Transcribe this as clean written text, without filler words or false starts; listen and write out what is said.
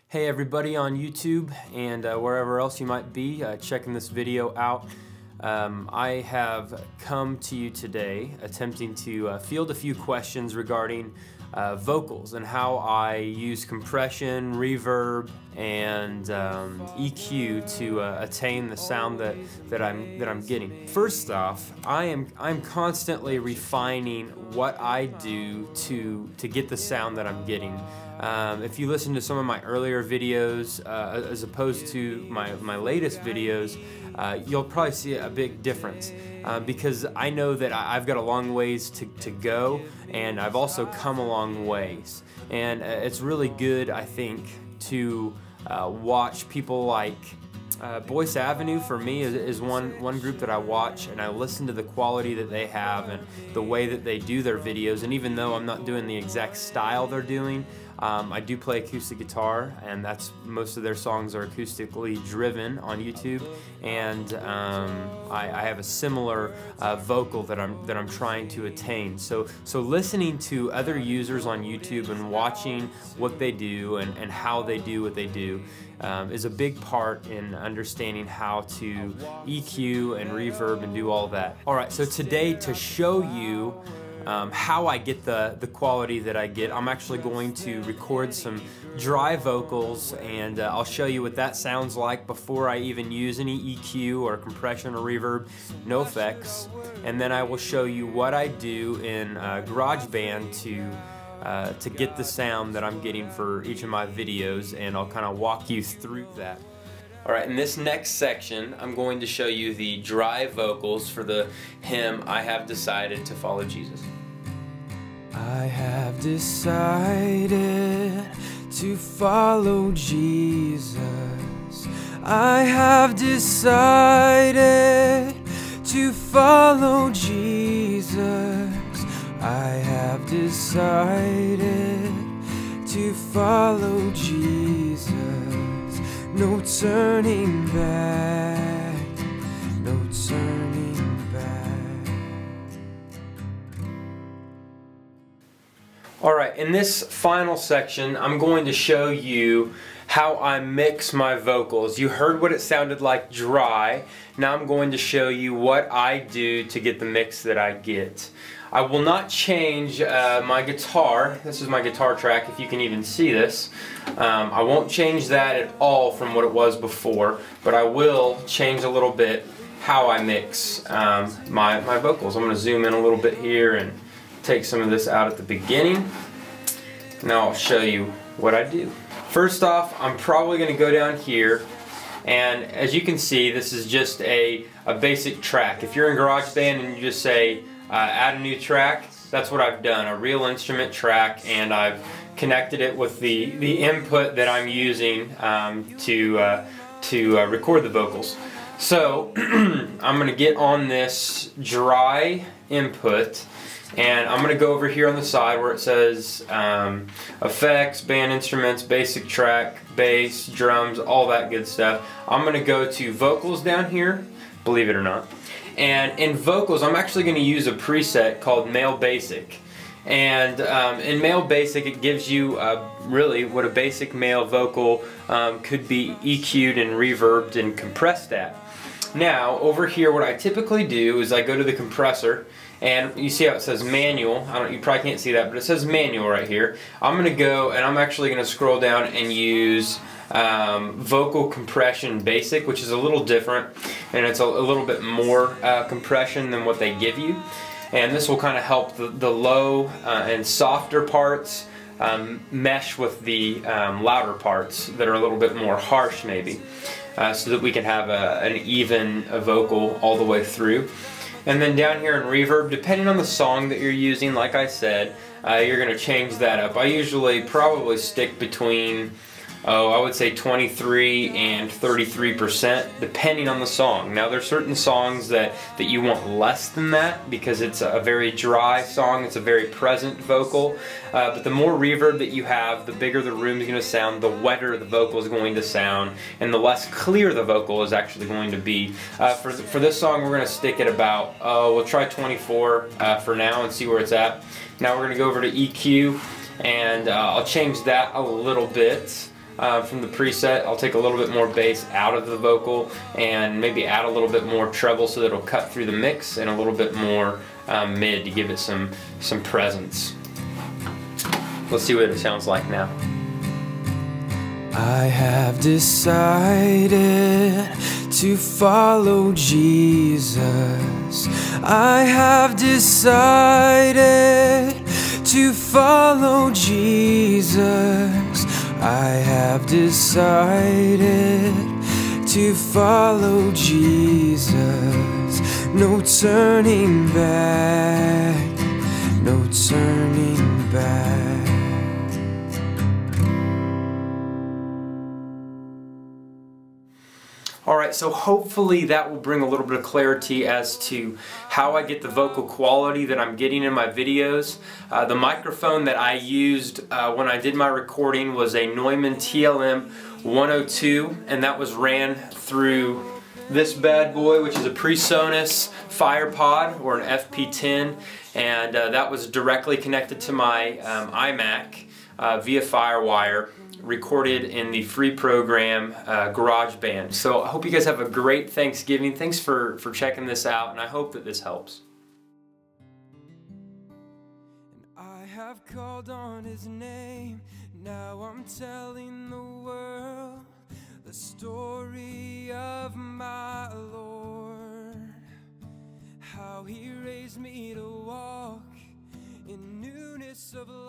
Hey everybody on YouTube and wherever else you might be checking this video out. I have come to you today attempting to field a few questions regarding vocals and how I use compression, reverb, and EQ to attain the sound that I'm getting. First off, I'm constantly refining what I do to get the sound that I'm getting. If you listen to some of my earlier videos as opposed to my latest videos, you'll probably see a big difference because I know that I've got a long ways to go, and I've also come a long ways. And it's really good, I think, to watch people like Boyce Avenue. For me is one group that I watch, and I listen to the quality that they have and the way that they do their videos. And even though I'm not doing the exact style they're doing, I do play acoustic guitar, and most of their songs are acoustically driven on YouTube, and I have a similar vocal that I'm trying to attain. So listening to other users on YouTube and watching what they do and how they do what they do is a big part in understanding how to EQ and reverb and do all that. Alright, so today, to show you how I get the quality that I get, I'm actually going to record some dry vocals, and I'll show you what that sounds like before I even use any EQ or compression or reverb, no effects. And then I will show you what I do in GarageBand to get the sound that I'm getting for each of my videos, and I'll kind of walk you through that. Alright, in this next section, I'm going to show you the dry vocals for the hymn, I Have Decided to Follow Jesus. I have decided to follow Jesus. I have decided to follow Jesus. I have decided to follow Jesus. No turning back, no turning back. Alright, in this final section, I'm going to show you how I mix my vocals. You heard what it sounded like dry. Now I'm going to show you what I do to get the mix that I get. I will not change my guitar. This is my guitar track, if you can even see this. I won't change that at all from what it was before, but I will change a little bit how I mix my vocals. I'm going to zoom in a little bit here and take some of this out at the beginning. Now I'll show you what I do. First off, I'm probably going to go down here, and as you can see, this is just a basic track. If you're in GarageBand and you just say add a new track, that's what I've done, a real instrument track, and I've connected it with the input that I'm using to record the vocals. So I'm going to get on this dry input, and I'm going to go over here on the side where it says effects, band instruments, basic track, bass, drums, all that good stuff. I'm going to go to vocals down here, believe it or not. And in vocals, I'm actually going to use a preset called Male Basic. And in Male Basic, it gives you really what a basic male vocal could be EQ'd and reverbed and compressed at. Now, over here, what I typically do is I go to the compressor, and you see how it says manual. You probably can't see that, but it says manual right here. I'm going to go, and I'm actually going to scroll down and use vocal compression basic, which is a little different, and it's a little bit more compression than what they give you, and this will kind of help the low and softer parts mesh with the louder parts that are a little bit more harsh maybe, so that we can have an even vocal all the way through. And then down here in reverb, depending on the song that you're using, like I said, you're going to change that up. I usually probably stick between I would say 23 and 33%, depending on the song. Now, there's certain songs that you want less than that because it's a very dry song, it's a very present vocal. But the more reverb that you have, the bigger the room is going to sound, the wetter the vocal is going to sound, and the less clear the vocal is actually going to be. For this song, we're going to stick at about, we'll try 24 for now and see where it's at. Now we're going to go over to EQ, and I'll change that a little bit. from the preset. I'll take a little bit more bass out of the vocal and maybe add a little bit more treble so that it'll cut through the mix, and a little bit more mid to give it some presence. Let's see what it sounds like now. I have decided to follow Jesus. I have decided to follow Jesus. I have decided to follow Jesus. No turning back, no turning back. Alright, so hopefully that will bring a little bit of clarity as to how I get the vocal quality that I'm getting in my videos. The microphone that I used when I did my recording was a Neumann TLM 102, and that was ran through this bad boy, which is a PreSonus FirePod or an FP10, and that was directly connected to my iMac via FireWire, recorded in the free program GarageBand. So I hope you guys have a great Thanksgiving. Thanks for checking this out, and I hope that this helps. I have called on his name, now I'm telling the world the story of my Lord, how he raised me to walk in newness of life.